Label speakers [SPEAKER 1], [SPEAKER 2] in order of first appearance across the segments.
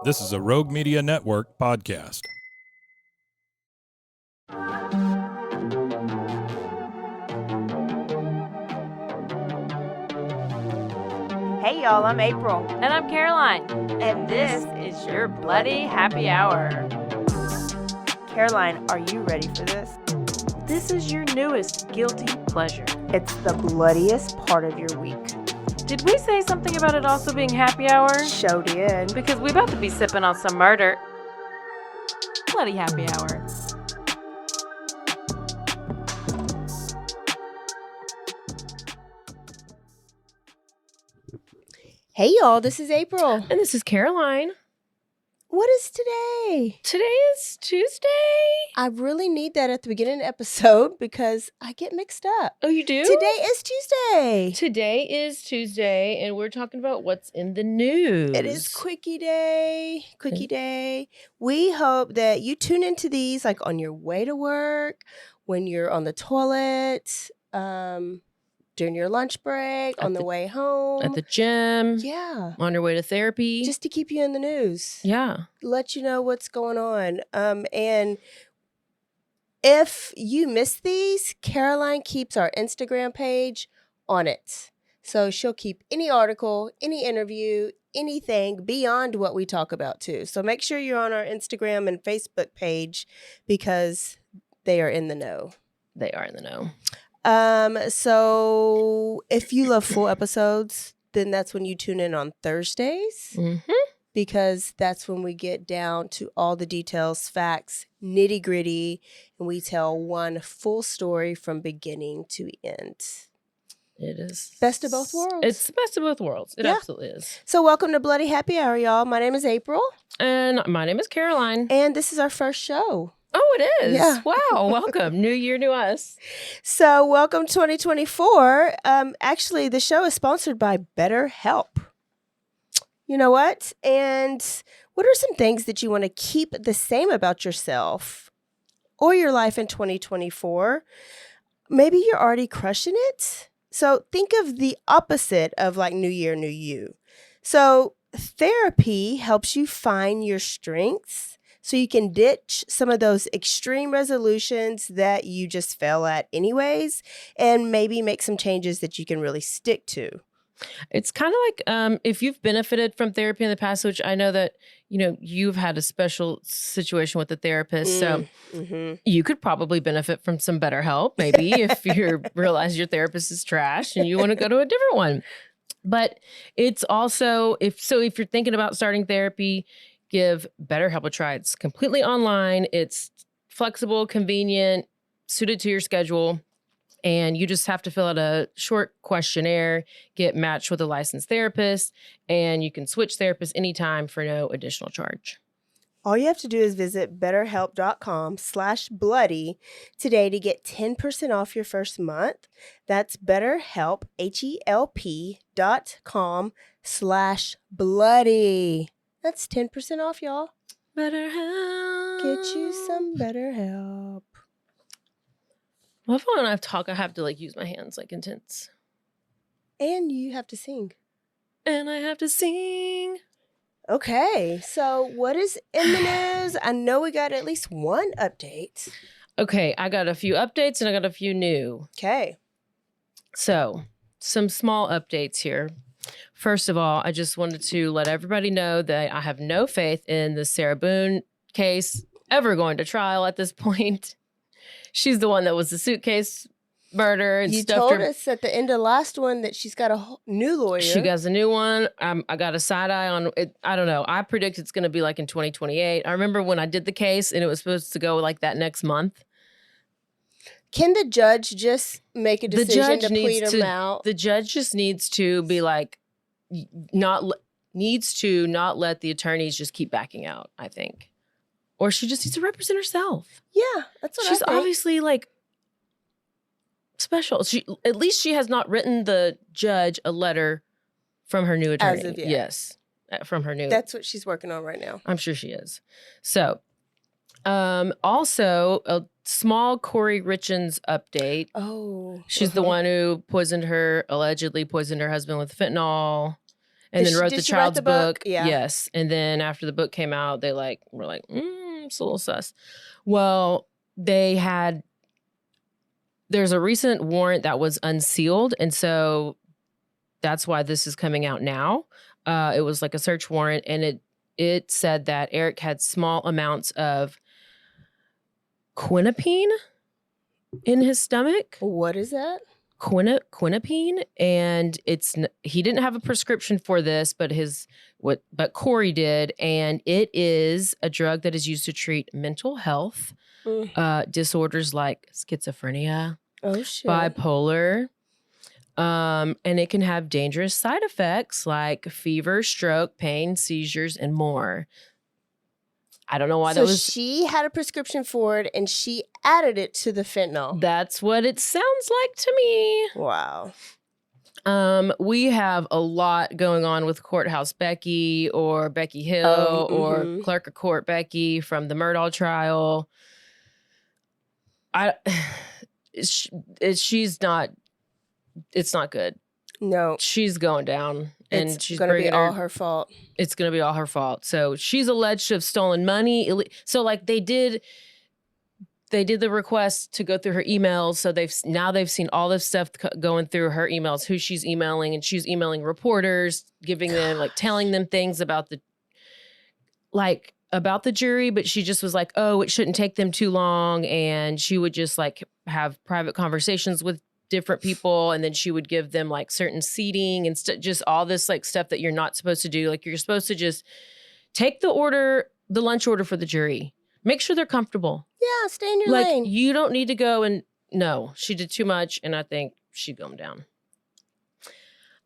[SPEAKER 1] This is a Rogue Media Network podcast.
[SPEAKER 2] Hey y'all, I'm April.
[SPEAKER 3] And I'm Caroline.
[SPEAKER 2] And this
[SPEAKER 3] is your Bloody Happy Hour.
[SPEAKER 2] Caroline, are you ready for this?
[SPEAKER 3] This is your newest guilty pleasure.
[SPEAKER 2] It's the bloodiest part of your week.
[SPEAKER 3] Did we say something about it also being happy hour?
[SPEAKER 2] Show did.
[SPEAKER 3] Because we about to be sipping on some murder. Bloody Happy Hour.
[SPEAKER 2] Hey y'all, this is April.
[SPEAKER 3] And this is Caroline.
[SPEAKER 2] What is today?
[SPEAKER 3] Today is Tuesday.
[SPEAKER 2] I really need that at the beginning of the episode because I get mixed up.
[SPEAKER 3] Oh, you do?
[SPEAKER 2] Today is Tuesday.
[SPEAKER 3] Today is Tuesday, and we're talking about what's in the news.
[SPEAKER 2] It is Quickie Day. Quickie Day. We hope that you tune into these like on your way to work, when you're on the toilet, during your lunch break, on the way home.
[SPEAKER 3] At the gym.
[SPEAKER 2] Yeah.
[SPEAKER 3] On your way to therapy.
[SPEAKER 2] Just to keep you in the news.
[SPEAKER 3] Yeah.
[SPEAKER 2] Let you know what's going on. And if you miss these, Caroline keeps our Instagram page on it. So she'll keep any article, any interview, anything beyond what we talk about too. So make sure you're on our Instagram and Facebook page because they are in the know.
[SPEAKER 3] They are in the know.
[SPEAKER 2] So if you love full episodes, then that's when you tune in on Thursdays.
[SPEAKER 3] Mm-hmm.
[SPEAKER 2] Because that's when we get down to all the details, facts, nitty gritty, and we tell one full story from beginning to end.
[SPEAKER 3] It is.
[SPEAKER 2] Best of both worlds.
[SPEAKER 3] It's the best of both worlds. It absolutely is.
[SPEAKER 2] So welcome to Bloody Happy Hour, y'all. My name is April.
[SPEAKER 3] And my name is Caroline.
[SPEAKER 2] And this is our first show.
[SPEAKER 3] Oh, it is?
[SPEAKER 2] Yeah.
[SPEAKER 3] Wow. Welcome. New year, new us.
[SPEAKER 2] So welcome 2024. Actually, the show is sponsored by BetterHelp. You know what? And what are some things that you want to keep the same about yourself or your life in 2024? Maybe you're already crushing it. So think of the opposite of like new year, new you. So therapy helps you find your strengths so you can ditch some of those extreme resolutions that you just fail at anyways, and maybe make some changes that you can really stick to.
[SPEAKER 3] It's kind of like if you've benefited from therapy in the past, which I know that, you know, you've had a special situation with a therapist. So you could probably benefit from some better help, maybe if you realize your therapist is trash and you want to go to a different one. But it's also, if you're thinking about starting therapy, give BetterHelp a try. It's completely online. It's flexible, convenient, suited to your schedule. And you just have to fill out a short questionnaire, get matched with a licensed therapist, and you can switch therapists anytime for no additional charge.
[SPEAKER 2] All you have to do is visit betterhelp.com/bloody today to get 10% off your first month. That's BetterHelp, HELP.com/bloody. That's 10% off, y'all.
[SPEAKER 3] BetterHelp.
[SPEAKER 2] Get you some BetterHelp.
[SPEAKER 3] Well, when I talk, I have to like use my hands like intense.
[SPEAKER 2] And you have to sing.
[SPEAKER 3] And I have to sing.
[SPEAKER 2] Okay, so what is in the news? I know we got at least one update.
[SPEAKER 3] Okay, I got a few updates and I got a few new.
[SPEAKER 2] Okay.
[SPEAKER 3] So, some small updates here. First of all, I just wanted to let everybody know that I have no faith in the Sarah Boone case ever going to trial at this point. She's the one that was the suitcase murder and
[SPEAKER 2] you
[SPEAKER 3] stuff.
[SPEAKER 2] You told us at the end of the last one that she's got a new lawyer.
[SPEAKER 3] She got a new one. I got a side eye on it. I don't know. I predict it's going to be like in 2028. I remember when I did the case and it was supposed to go like that next month.
[SPEAKER 2] Can the judge just make a decision to plead him out?
[SPEAKER 3] The judge just needs to be like, not let the attorneys just keep backing out, I think. Or she just needs to represent herself.
[SPEAKER 2] Yeah, that's what
[SPEAKER 3] She's
[SPEAKER 2] I think.
[SPEAKER 3] Obviously like special. At least she has not written the judge a letter from her new attorney.
[SPEAKER 2] As of yet.
[SPEAKER 3] Yes, from her new.
[SPEAKER 2] That's what she's working on right now.
[SPEAKER 3] I'm sure she is. So, also a small Corey Richins update.
[SPEAKER 2] Oh,
[SPEAKER 3] she's the one who allegedly poisoned her husband with fentanyl. and then wrote the
[SPEAKER 2] Did she write
[SPEAKER 3] child's
[SPEAKER 2] the book?
[SPEAKER 3] book.
[SPEAKER 2] Yeah.
[SPEAKER 3] Yes. And then after the book came out, they were like, it's a little sus. Well, there's a recent warrant that was unsealed. And so that's why this is coming out now. It was like a search warrant, and it said that Eric had small amounts of quinapine in his stomach.
[SPEAKER 2] What is that?
[SPEAKER 3] Quinapine, and he didn't have a prescription for this, but Corey did, and it is a drug that is used to treat mental health disorders like schizophrenia, bipolar, and it can have dangerous side effects like fever, stroke, pain, seizures, and more. I don't know why that was.
[SPEAKER 2] She had a prescription for it, and she added it to the fentanyl.
[SPEAKER 3] That's what it sounds like to me.
[SPEAKER 2] Wow.
[SPEAKER 3] We have a lot going on with Courthouse Becky or Becky Hill or Clerk of Court Becky from the Murdaugh trial. It's not good.
[SPEAKER 2] No.
[SPEAKER 3] She's going down. And
[SPEAKER 2] it's
[SPEAKER 3] she's
[SPEAKER 2] going to be all her fault.
[SPEAKER 3] It's going to be all her fault. So she's alleged to have stolen money. So like they did the request to go through her emails. So they've seen all this stuff going through her emails, who she's emailing, and she's emailing reporters, giving them telling them things about the jury. But she just was like, oh, it shouldn't take them too long. And she would just have private conversations with different people, and then she would give them certain seating and just all this stuff that you're not supposed to do. You're supposed to just take the lunch order for the jury, make sure they're comfortable.
[SPEAKER 2] Yeah, stay in your lane.
[SPEAKER 3] You don't need to go and no, she did too much, and I think she'd go down.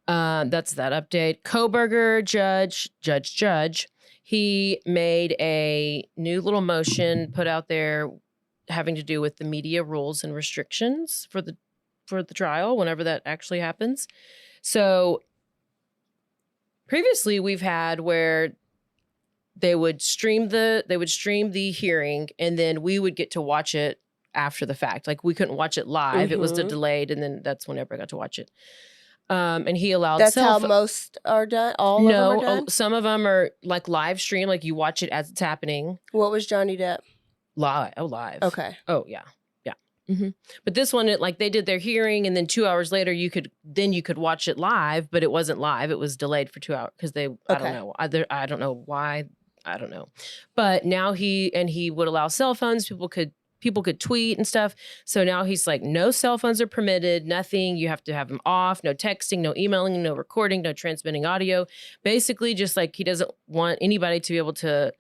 [SPEAKER 3] That's that update. Koberger judge, he made a new little motion put out there having to do with the media rules and restrictions for the trial, whenever that actually happens. So previously we've had where they would stream the hearing, and then we would get to watch it after the fact. We couldn't watch it live. It was delayed, and then that's whenever I got to watch it. And he allowed
[SPEAKER 2] That's how most are done? All of them are done?
[SPEAKER 3] Some of them are live stream, you watch it as it's happening.
[SPEAKER 2] What was Johnny Depp?
[SPEAKER 3] Live. Oh, live.
[SPEAKER 2] Okay.
[SPEAKER 3] Oh, yeah. Mm-hmm. But this one, they did their hearing, and then 2 hours later, you could watch it live, but it wasn't live. It was delayed for 2 hours because I don't know. I don't know why. I don't know. But now he would allow cell phones. People could tweet and stuff. So now he's no cell phones are permitted, nothing. You have to have them off. No texting, no emailing, no recording, no transmitting audio. Basically, just he doesn't want anybody to be able to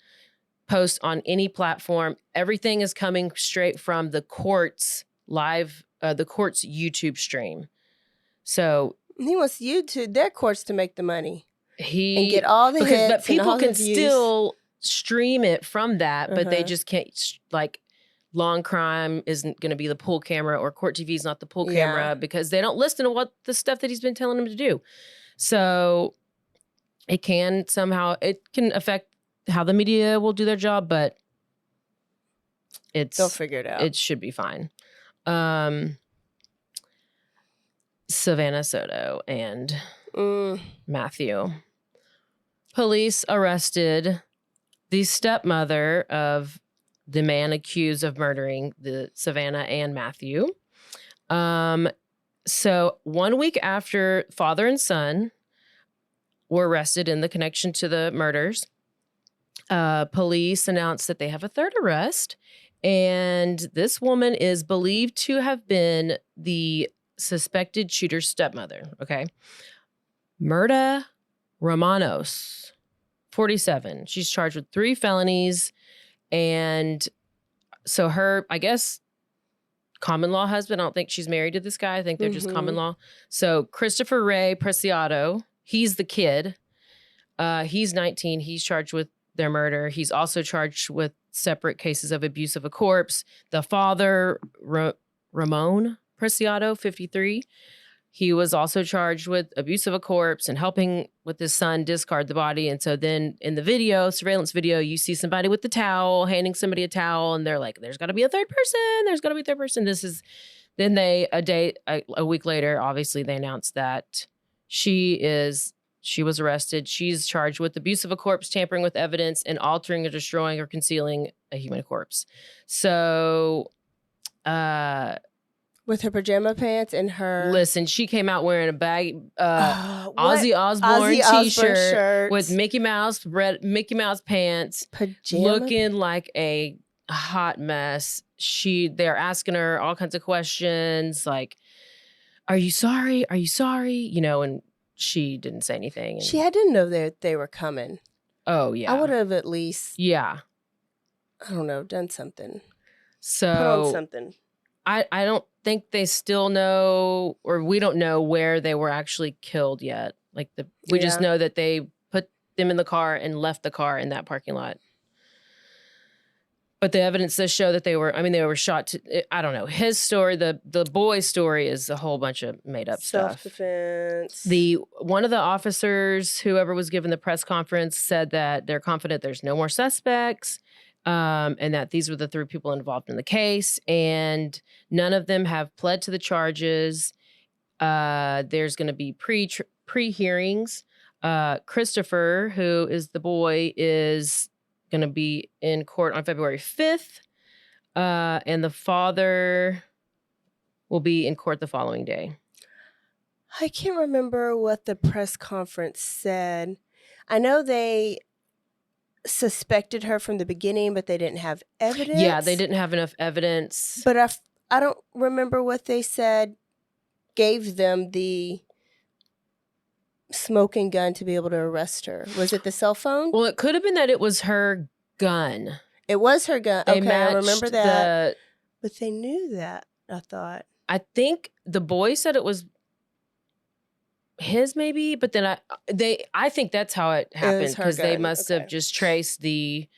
[SPEAKER 3] post on any platform. Everything is coming straight from the court's the court's YouTube stream. So
[SPEAKER 2] he wants their courts to make the money.
[SPEAKER 3] And
[SPEAKER 2] get all the hits.
[SPEAKER 3] But people can still stream it from that, but they just can't. Long Crime isn't going to be the pool camera, or Court TV is not the pool camera, because they don't listen to what the stuff that he's been telling them to do. So it can affect how the media will do their job, but
[SPEAKER 2] they'll figure it out.
[SPEAKER 3] It should be fine. Savannah Soto and Matthew. Police arrested the stepmother of the man accused of murdering the Savannah and Matthew. So 1 week after father and son were arrested in the connection to the murders, police announced that they have a third arrest, and this woman is believed to have been the suspected shooter's stepmother. Okay. Myrta Romanos, 47. She's charged with 3 felonies, and so her, I guess, common law husband, I don't think she's married to this guy. I think they're just common law. So Christopher Ray Preciado, he's the kid. He's 19. He's charged with their murder. He's also charged with separate cases of abuse of a corpse. The father, Ramon Preciado, 53, he was also charged with abuse of a corpse and helping with his son discard the body. And so then in the surveillance video, you see somebody with the towel, handing somebody a towel, and they're like, there's got to be a third person. There's got to be a third person. Then a week later, obviously they announced that she's she was arrested. She's charged with abuse of a corpse, tampering with evidence, and altering or destroying or concealing a human corpse. So,
[SPEAKER 2] with her pajama pants and her...
[SPEAKER 3] Listen, she came out wearing a Ozzy Osbourne
[SPEAKER 2] Ozzy Osbourne
[SPEAKER 3] t-shirt
[SPEAKER 2] shirt
[SPEAKER 3] with Mickey Mouse pants, looking like a hot mess. They're asking her all kinds of questions like, "Are you sorry? Are you sorry?" You know, and she didn't say anything.
[SPEAKER 2] She had to know that they were coming.
[SPEAKER 3] Oh yeah,
[SPEAKER 2] I would have at least,
[SPEAKER 3] I
[SPEAKER 2] don't know, done something.
[SPEAKER 3] So
[SPEAKER 2] put on something.
[SPEAKER 3] I don't think they still know, or we don't know where they were actually killed yet. Like we just know that they put them in the car and left the car in that parking lot. But the evidence does show that they were shot. I don't know. His story, the boy's story, is a whole bunch of made up stuff.
[SPEAKER 2] Self-defense.
[SPEAKER 3] One of the officers, whoever was given the press conference, said that they're confident there's no more suspects. And that these were the 3 people involved in the case, and none of them have pled to the charges. There's going to be pre-hearings. Christopher, who is the boy, is going to be in court on February 5th, and the father will be in court the following day.
[SPEAKER 2] I can't remember what the press conference said. I know they suspected her from the beginning, but they didn't have evidence.
[SPEAKER 3] Yeah, they didn't have enough evidence.
[SPEAKER 2] But I don't remember what they said gave them the smoking gun to be able to arrest her. Was it the cell phone?
[SPEAKER 3] Well, it could have been that it was her gun.
[SPEAKER 2] It was her gun. Okay, I remember that. But they knew that, I thought.
[SPEAKER 3] I think the boy said it was his, maybe, but then I think that's how it happened, because they must have just traced the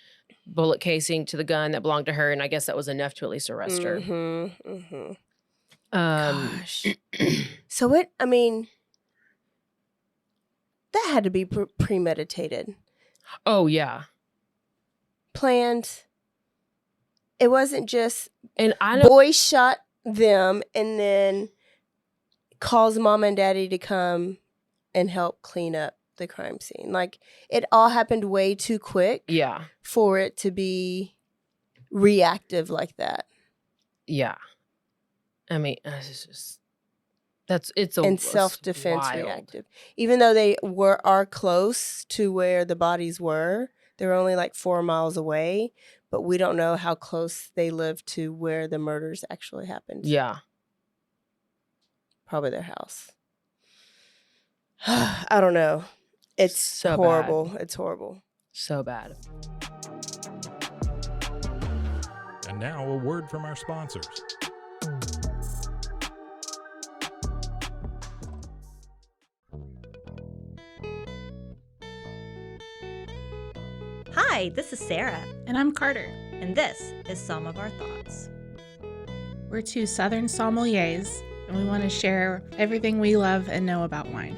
[SPEAKER 3] bullet casing to the gun that belonged to her, and I guess that was enough to at least arrest her.
[SPEAKER 2] Gosh. So that had to be premeditated.
[SPEAKER 3] Oh yeah,
[SPEAKER 2] planned. It wasn't just
[SPEAKER 3] and
[SPEAKER 2] boy shot them and then calls mom and daddy to come and help clean up the crime scene. Like, it all happened way too quick.
[SPEAKER 3] Yeah.
[SPEAKER 2] For it to be reactive like that.
[SPEAKER 3] Yeah. I mean, it's
[SPEAKER 2] and self-defense reactive. Even though they are close to where the bodies were, they're only like 4 miles away, but we don't know how close they live to where the murders actually happened.
[SPEAKER 3] Yeah.
[SPEAKER 2] Probably their house. I don't know. It's so horrible. Bad. It's horrible.
[SPEAKER 3] So bad.
[SPEAKER 1] And now a word from our sponsors.
[SPEAKER 4] Hi, this is Sarah.
[SPEAKER 5] And I'm Carter.
[SPEAKER 4] And this is Some of Our Thoughts.
[SPEAKER 5] We're 2 Southern sommeliers, and we want to share everything we love and know about wine.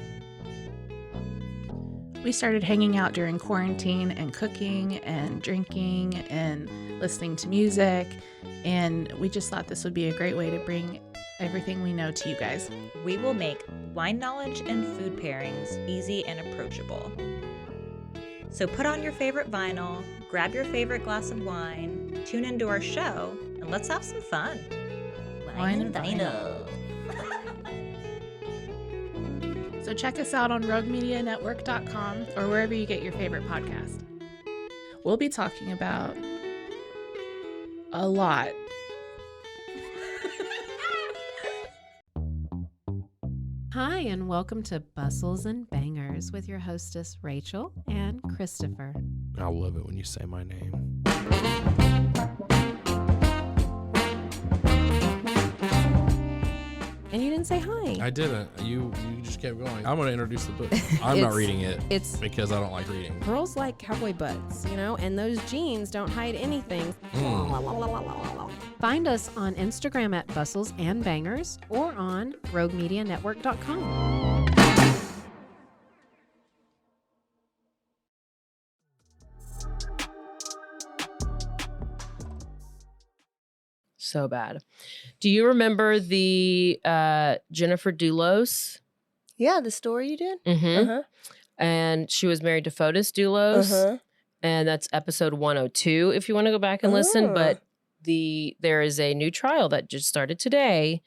[SPEAKER 5] We started hanging out during quarantine and cooking and drinking and listening to music, and we just thought this would be a great way to bring everything we know to you guys.
[SPEAKER 4] We will make wine knowledge and food pairings easy and approachable. So put on your favorite vinyl, grab your favorite glass of wine, tune into our show, and let's have some fun.
[SPEAKER 5] Wine and vinyl. So check us out on roguemedianetwork.com or wherever you get your favorite podcast. We'll be talking about a lot.
[SPEAKER 6] Hi, and welcome to Bustles and Bangers with your hostess, Rachel and Christopher.
[SPEAKER 7] I love it when you say my name.
[SPEAKER 6] And you didn't say hi.
[SPEAKER 7] I didn't. You just kept going. I'm going to introduce the book. I'm not reading it. It's because I don't like reading.
[SPEAKER 6] Girls like cowboy butts, and those jeans don't hide anything. Find us on Instagram at Bustles and Bangers or on roguemedianetwork.com.
[SPEAKER 3] So bad. Do you remember the Jennifer Dulos?
[SPEAKER 2] Yeah, the story you did?
[SPEAKER 3] Mm-hmm. and she was married to Fotis Dulos, and that's episode 102 if you want to go back and listen. But there is a new trial that just started today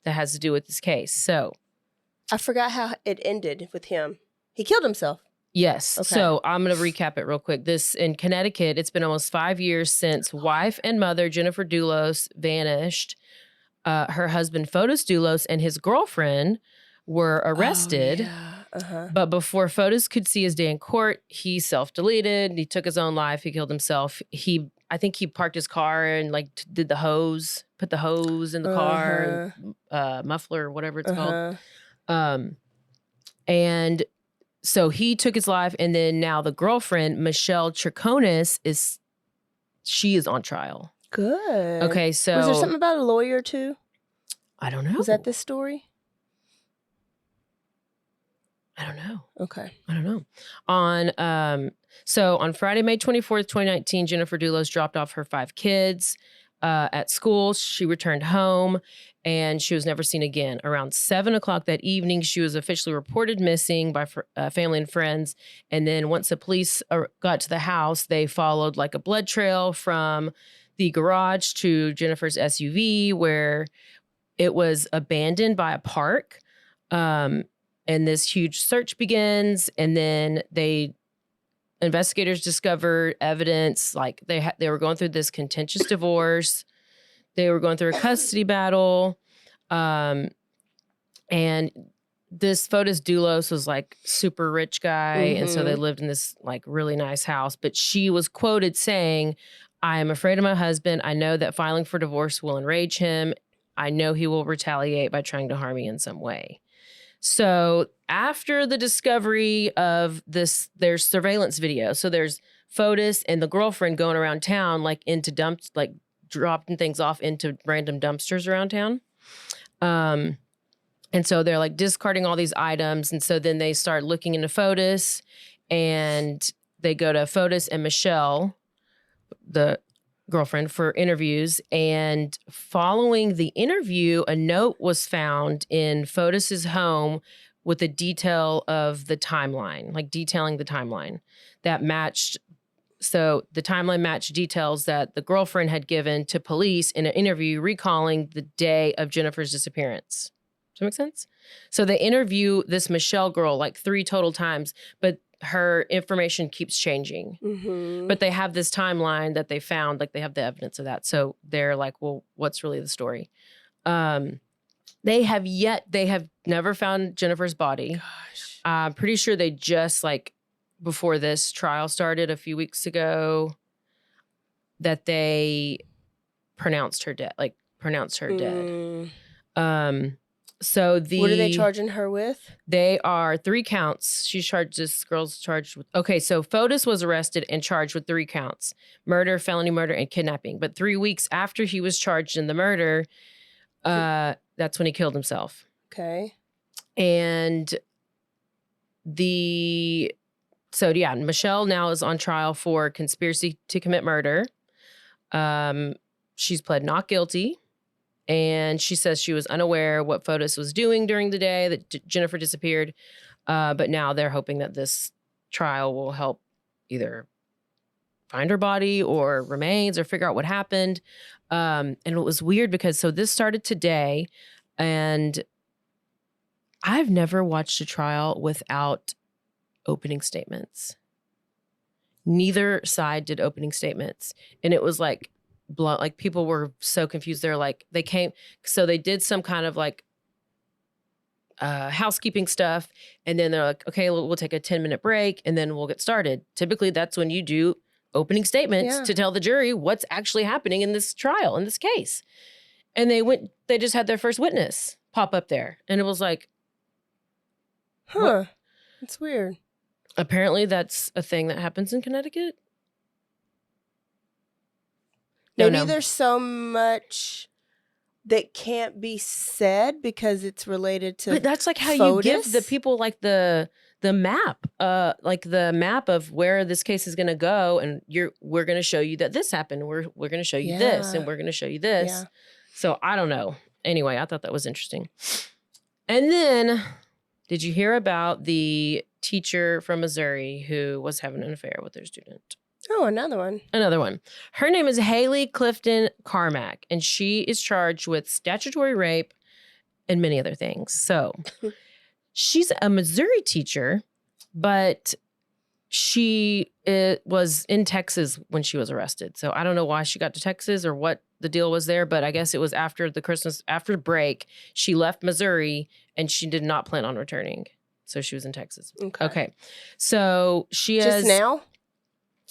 [SPEAKER 3] that has to do with this case. So
[SPEAKER 2] I forgot how it ended with him. He killed himself.
[SPEAKER 3] Yes.
[SPEAKER 2] Okay.
[SPEAKER 3] So I'm going to recap it real quick. This in Connecticut, it's been almost 5 years since wife and mother Jennifer Dulos vanished. Her husband Fotis Dulos and his girlfriend were arrested.
[SPEAKER 2] Oh, yeah.
[SPEAKER 3] But before Fotis could see his day in court, he self-deleted. He took his own life. He killed himself. I think he parked his car and like did the hose, put the hose in the car, muffler, whatever it's called. And so he took his life, and then now the girlfriend, Michelle Triconis, is on trial.
[SPEAKER 2] Good.
[SPEAKER 3] Okay, so
[SPEAKER 2] was there something about a lawyer too?
[SPEAKER 3] I don't know.
[SPEAKER 2] Was that this story?
[SPEAKER 3] I don't know.
[SPEAKER 2] Okay.
[SPEAKER 3] I don't know. So on Friday, May 24th, 2019, Jennifer Dulos dropped off her 5 kids at school. She returned home, and she was never seen again. Around 7 o'clock that evening, she was officially reported missing by family and friends. And then once the police got to the house, they followed like a blood trail from the garage to Jennifer's SUV, where it was abandoned by a park. And this huge search begins. And then investigators discovered evidence, like they were going through this contentious divorce. They were going through a custody battle. And this Fotis Dulos was like super rich guy. And so they lived in this like really nice house. But she was quoted saying, "I am afraid of my husband. I know that filing for divorce will enrage him. I know he will retaliate by trying to harm me in some way." So after the discovery of this, there's surveillance video. So there's Fotis and the girlfriend going around town, like into dumps, like dropping things off into random dumpsters around town. And so they're like discarding all these items. And so then they start looking into Fotis, and they go to Fotis and Michelle, the girlfriend, for interviews. And following the interview, a note was found in Fotis's home with a detail of the timeline, like detailing the timeline that matched. So the timeline matched details that the girlfriend had given to police in an interview recalling the day of Jennifer's disappearance. Does that make sense? So they interview this Michelle girl like 3 total times, but her information keeps changing. But they have this timeline that they found, like they have the evidence of that. So they're like, well, what's really the story? They have never found Jennifer's body.
[SPEAKER 2] Gosh.
[SPEAKER 3] I'm pretty sure they just like before this trial started a few weeks ago that they pronounced her dead. So
[SPEAKER 2] what are they charging her with?
[SPEAKER 3] They are 3 counts. This girl's charged with, okay, so Fotis was arrested and charged with 3 counts: murder, felony murder, and kidnapping. But 3 weeks after he was charged in the murder, that's when he killed himself.
[SPEAKER 2] Okay.
[SPEAKER 3] And Michelle now is on trial for conspiracy to commit murder. She's pled not guilty. And she says she was unaware what Fotis was doing during the day that Jennifer disappeared. But now they're hoping that this trial will help either find her body or remains or figure out what happened. And it was weird because this started today, and I've never watched a trial without opening statements. Neither side did opening statements. And it was like, like people were so confused. They're like, they did some kind of like housekeeping stuff, and then they're like, okay, we'll take a 10-minute break and then we'll get started. Typically that's when you do opening statements to tell the jury what's actually happening in this trial, in this case. And they just had their first witness pop up there, and it was like,
[SPEAKER 2] huh, it's weird.
[SPEAKER 3] Apparently that's a thing that happens in Connecticut.
[SPEAKER 2] Maybe there's so much that can't be said because it's related to.
[SPEAKER 3] But that's like how
[SPEAKER 2] Fotis?
[SPEAKER 3] You give the people like the map, like the map of where this case is going to go, and we're going to show you that this happened. We're going to show you this, and we're going to show you this.
[SPEAKER 2] Yeah.
[SPEAKER 3] So I don't know. Anyway, I thought that was interesting. And then, did you hear about the teacher from Missouri who was having an affair with their student.
[SPEAKER 2] Oh, another one.
[SPEAKER 3] Another one. Her name is Haley Clifton Carmack, and she is charged with statutory rape and many other things. So she's a Missouri teacher, but she was in Texas when she was arrested. So I don't know why she got to Texas or what the deal was there, but I guess it was after the break, she left Missouri and she did not plan on returning. So she was in Texas. Okay. So she has...
[SPEAKER 2] Just now?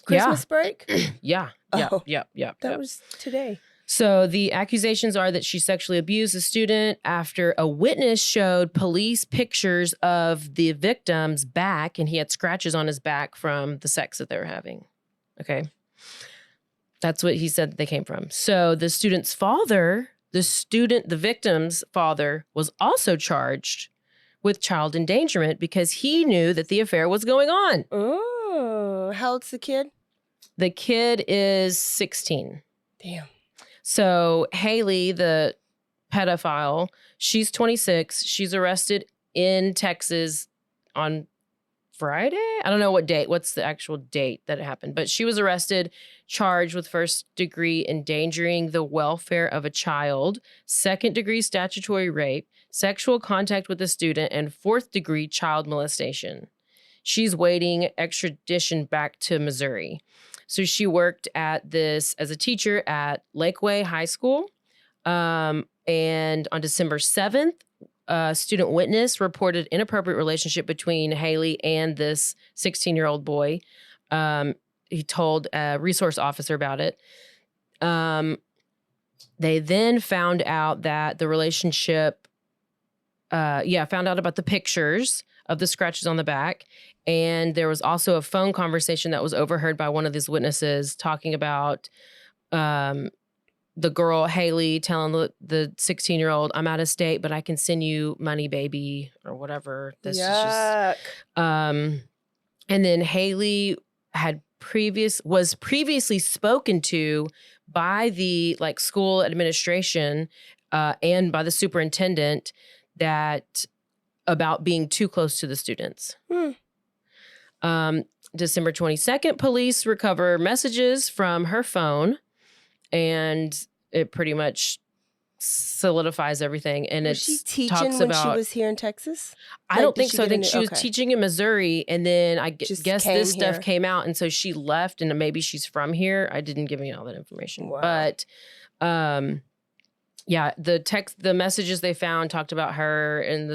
[SPEAKER 2] Christmas break?
[SPEAKER 3] Yeah.
[SPEAKER 2] Oh,
[SPEAKER 3] Yeah.
[SPEAKER 2] That was today.
[SPEAKER 3] So the accusations are that she sexually abused a student after a witness showed police pictures of the victim's back, and he had scratches on his back from the sex that they were having. Okay. That's what he said they came from. So the student's father, the victim's father, was also charged with child endangerment because he knew that the affair was going on.
[SPEAKER 2] Oh, how old's the kid?
[SPEAKER 3] The kid is 16.
[SPEAKER 2] Damn.
[SPEAKER 3] So Haley, the pedophile, she's 26. She's arrested in Texas on Friday. I don't know what date. What's the actual date that it happened? But she was arrested, charged with first-degree endangering the welfare of a child, second-degree statutory rape, sexual contact with a student, and fourth-degree child molestation. She's waiting extradition back to Missouri. So she worked as a teacher at Lakeway High School. And on December 7th, a student witness reported inappropriate relationship between Haley and this 16-year-old boy. He told a resource officer about it. They then found out that the relationship, found out about the pictures of the scratches on the back. And there was also a phone conversation that was overheard by one of these witnesses talking about the girl, Haley, telling the 16-year-old, I'm out of state, but I can send you money, baby, or whatever. This is just... and then Haley was previously spoken to by the school administration and by the superintendent about being too close to the students. December 22nd, police recover messages from her phone, and it pretty much solidifies everything. And
[SPEAKER 2] was she teaching when she was here in Texas?
[SPEAKER 3] I don't think so. I think she was teaching in Missouri, and then I guess this stuff came out, and so she left, and maybe she's from here. I didn't give me all that information. Wow. But the messages they found talked about her and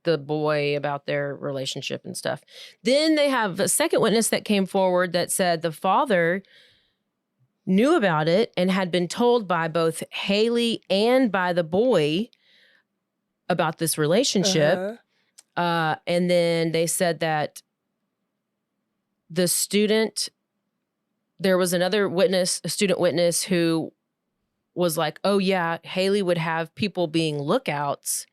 [SPEAKER 3] the boy, about their relationship and stuff. Then they have a second witness that came forward that said the father knew about it and had been told by both Haley and by the boy about this relationship. And then they said that the student, there was another witness, a student witness, who was like, oh yeah, Haley would have people being lookouts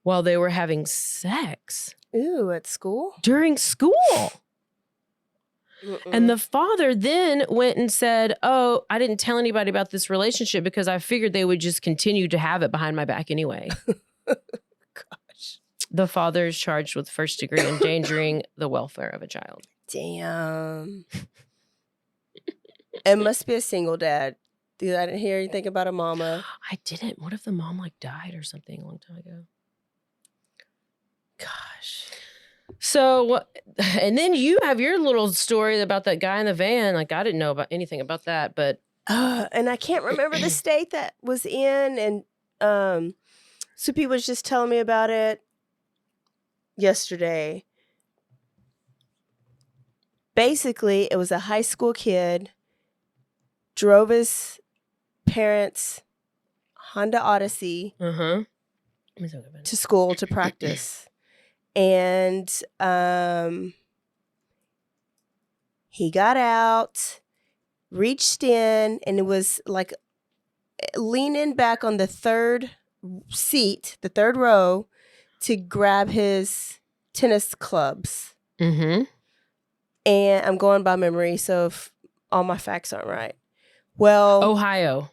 [SPEAKER 3] while they were having sex.
[SPEAKER 2] Ooh, at school?
[SPEAKER 3] During school. And the father then went and said, oh, I didn't tell anybody about this relationship because I figured they would just continue to have it behind my back anyway.
[SPEAKER 2] Gosh.
[SPEAKER 3] The father is charged with first-degree endangering the welfare of a child.
[SPEAKER 2] Damn. It must be a single dad. I didn't hear anything about a mama.
[SPEAKER 3] I didn't. What if the mom died or something a long time ago?
[SPEAKER 2] Gosh.
[SPEAKER 3] So, and then you have your little story about that guy in the van. I didn't know about anything about that, but.
[SPEAKER 2] And I can't remember the state that was in. And Soupy was just telling me about it yesterday. Basically, it was a high school kid, drove his parents' Honda Odyssey to school to practice. And he got out, reached in, and it was leaning back on the third seat, the third row, to grab his tennis clubs. And I'm going by memory, so if all my facts aren't right. Well,
[SPEAKER 3] Ohio.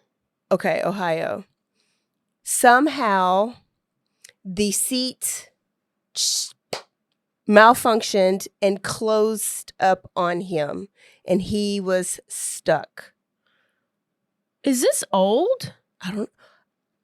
[SPEAKER 2] Okay, Ohio. Somehow the seat malfunctioned and closed up on him, and he was stuck.
[SPEAKER 3] Is this old?
[SPEAKER 2] I don't.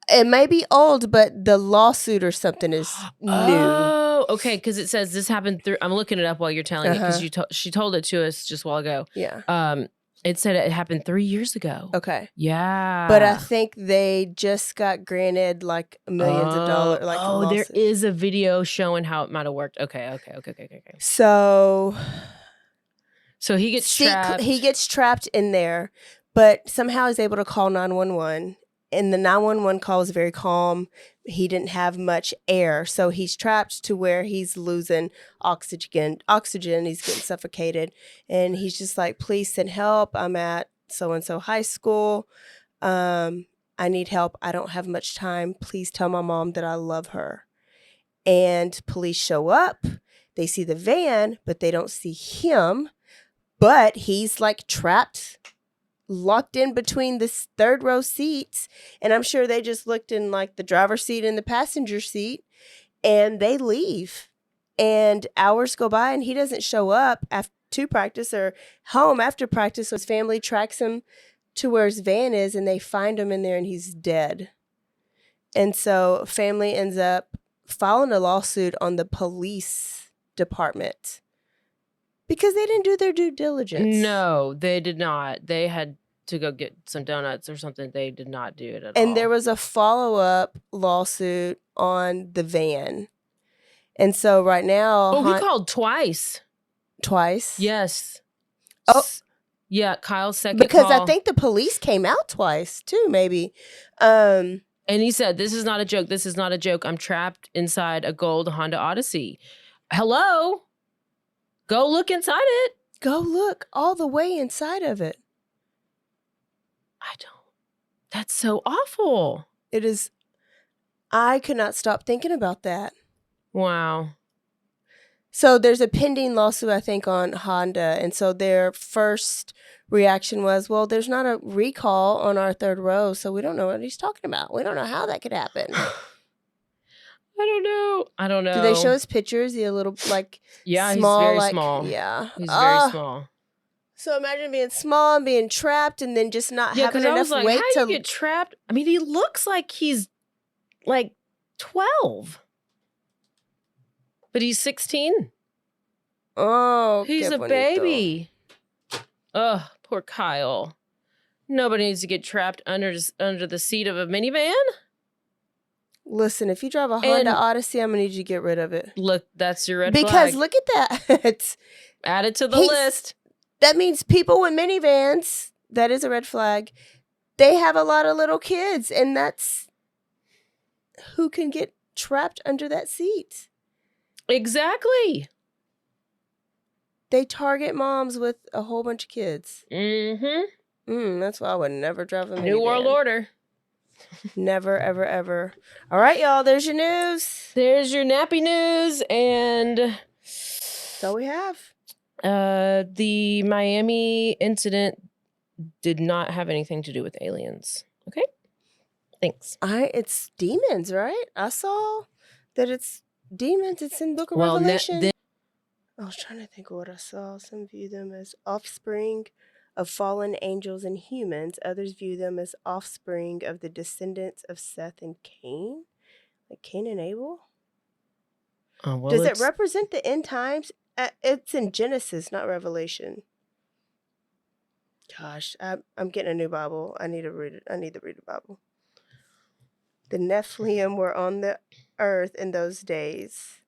[SPEAKER 2] It may be old, but the lawsuit or something is new.
[SPEAKER 3] Oh, okay. Because it says this happened through. I'm looking it up while you're telling it because she told it to us just a while ago.
[SPEAKER 2] Yeah.
[SPEAKER 3] It said it happened 3 years ago.
[SPEAKER 2] Okay.
[SPEAKER 3] Yeah.
[SPEAKER 2] But I think they just got granted like millions of dollars. Like
[SPEAKER 3] there is a video showing how it might have worked. Okay.
[SPEAKER 2] So
[SPEAKER 3] he gets trapped.
[SPEAKER 2] He gets trapped in there, but somehow he's able to call 911. And the 911 call is very calm. He didn't have much air, so he's trapped to where he's losing oxygen. He's getting suffocated, and he's just like, "Please send help. I'm at so-and-so high school. I need help. I don't have much time. Please tell my mom that I love her." And police show up. They see the van, but they don't see him. But he's like trapped, locked in between this third row seats, and I'm sure they just looked in like the driver's seat and the passenger seat, and they leave. And hours go by, and he doesn't show up to practice or home after practice. So his family tracks him to where his van is, and they find him in there, and he's dead. And so family ends up filing a lawsuit on the police department because they didn't do their due diligence.
[SPEAKER 3] No, they did not. They had to go get some donuts or something. They did not do it at all.
[SPEAKER 2] And there was a follow-up lawsuit on the van. And so right now...
[SPEAKER 3] Oh, he called twice.
[SPEAKER 2] Twice?
[SPEAKER 3] Yes.
[SPEAKER 2] Oh.
[SPEAKER 3] Yeah, Kyle's second
[SPEAKER 2] because
[SPEAKER 3] call.
[SPEAKER 2] I think the police came out twice, too, maybe.
[SPEAKER 3] And he said, "This is not a joke. This is not a joke. I'm trapped inside a gold Honda Odyssey." Hello? Go look inside it.
[SPEAKER 2] Go look all the way inside of it.
[SPEAKER 3] I don't. That's so awful.
[SPEAKER 2] It is. I could not stop thinking about that.
[SPEAKER 3] Wow.
[SPEAKER 2] So there's a pending lawsuit, I think, on Honda. And so their first reaction was, well, there's not a recall on our third row, so we don't know what he's talking about. We don't know how that could happen.
[SPEAKER 3] I don't know.
[SPEAKER 2] Do they show us pictures? He a little, like,
[SPEAKER 3] yeah,
[SPEAKER 2] small?
[SPEAKER 3] He's very
[SPEAKER 2] like,
[SPEAKER 3] small.
[SPEAKER 2] Yeah.
[SPEAKER 3] He's very small.
[SPEAKER 2] So imagine being small and being trapped and then just not having enough
[SPEAKER 3] like,
[SPEAKER 2] weight
[SPEAKER 3] how
[SPEAKER 2] to
[SPEAKER 3] you get trapped. I mean, he looks like he's like 12. But he's 16.
[SPEAKER 2] Oh,
[SPEAKER 3] he's a baby. Ugh, poor Kyle. Nobody needs to get trapped under the seat of a minivan.
[SPEAKER 2] Listen, if you drive a Honda Odyssey, I'm gonna need you to get rid of it.
[SPEAKER 3] Look, that's your red flag.
[SPEAKER 2] Because look at that.
[SPEAKER 3] Add it to the list.
[SPEAKER 2] That means people with minivans, that is a red flag. They have a lot of little kids, and that's who can get trapped under that seat.
[SPEAKER 3] Exactly.
[SPEAKER 2] They target moms with a whole bunch of kids.
[SPEAKER 3] Mm-hmm.
[SPEAKER 2] That's why I would never drive a minivan.
[SPEAKER 3] New World Order.
[SPEAKER 2] Never, ever, ever. All right, y'all. There's your news.
[SPEAKER 3] There's your nappy news. And
[SPEAKER 2] that's all we have.
[SPEAKER 3] The Miami incident did not have anything to do with aliens. Okay? Thanks.
[SPEAKER 2] It's demons, right? I saw that it's demons. It's in Book of Revelation. I was trying to think of what I saw. Some view them as offspring of fallen angels and humans. Others view them as offspring of the descendants of Seth and Cain. Like Cain and Abel? Does it represent the end times? It's in Genesis, not Revelation. Gosh, I'm getting a new Bible. I need to read it. I need to read the Bible. The Nephilim were on the earth in those days.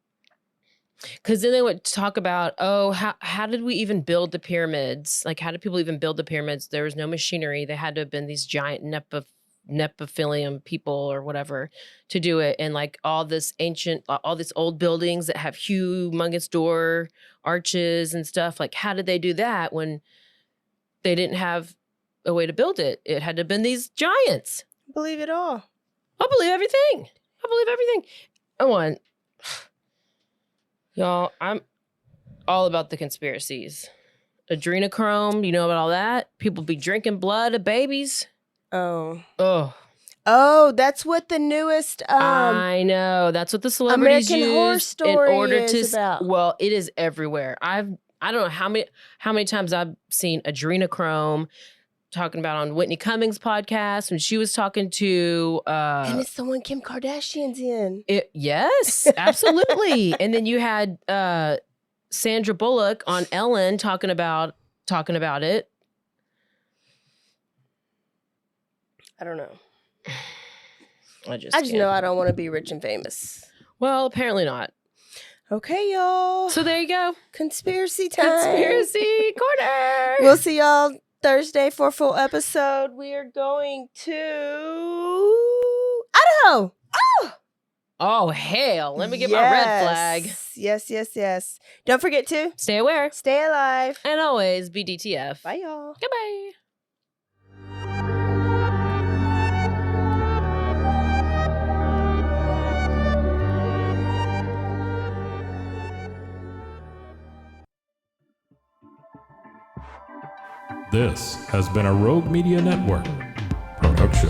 [SPEAKER 3] Because then they would talk about, how did we even build the pyramids? Like, how did people even build the pyramids? There was no machinery. They had to have been these giant Nephilim people or whatever to do it. And like all this old buildings that have humongous door arches and stuff. Like, how did they do that when they didn't have a way to build it? It had to have been these giants.
[SPEAKER 2] Believe it all.
[SPEAKER 3] I believe everything. Y'all, I'm all about the conspiracies. Adrenochrome, you know about all that? People be drinking blood of babies.
[SPEAKER 2] Oh. Oh, that's what the newest
[SPEAKER 3] I know. That's what the celebrities
[SPEAKER 2] American Horror
[SPEAKER 3] use
[SPEAKER 2] Story
[SPEAKER 3] in order
[SPEAKER 2] is
[SPEAKER 3] to.
[SPEAKER 2] about.
[SPEAKER 3] Well, it is everywhere. I don't know how many times I've seen Adrenochrome talking about on Whitney Cummings' podcast when she was talking to.
[SPEAKER 2] And it's the one Kim Kardashian's in.
[SPEAKER 3] Yes, absolutely. And then you had Sandra Bullock on Ellen talking about it.
[SPEAKER 2] I don't know.
[SPEAKER 3] I just
[SPEAKER 2] can't. Know I don't want to be rich and famous.
[SPEAKER 3] Well, apparently not.
[SPEAKER 2] Okay, y'all.
[SPEAKER 3] So there you go.
[SPEAKER 2] Conspiracy time.
[SPEAKER 3] Conspiracy corner.
[SPEAKER 2] We'll see y'all Thursday for a full episode. We are going to Idaho.
[SPEAKER 3] Oh, hell. Let me get my red flag.
[SPEAKER 2] Yes. Don't forget to
[SPEAKER 3] stay aware,
[SPEAKER 2] stay alive,
[SPEAKER 3] and always be DTF.
[SPEAKER 2] Bye, y'all.
[SPEAKER 3] Goodbye.
[SPEAKER 1] This has been a Rogue Media Network production.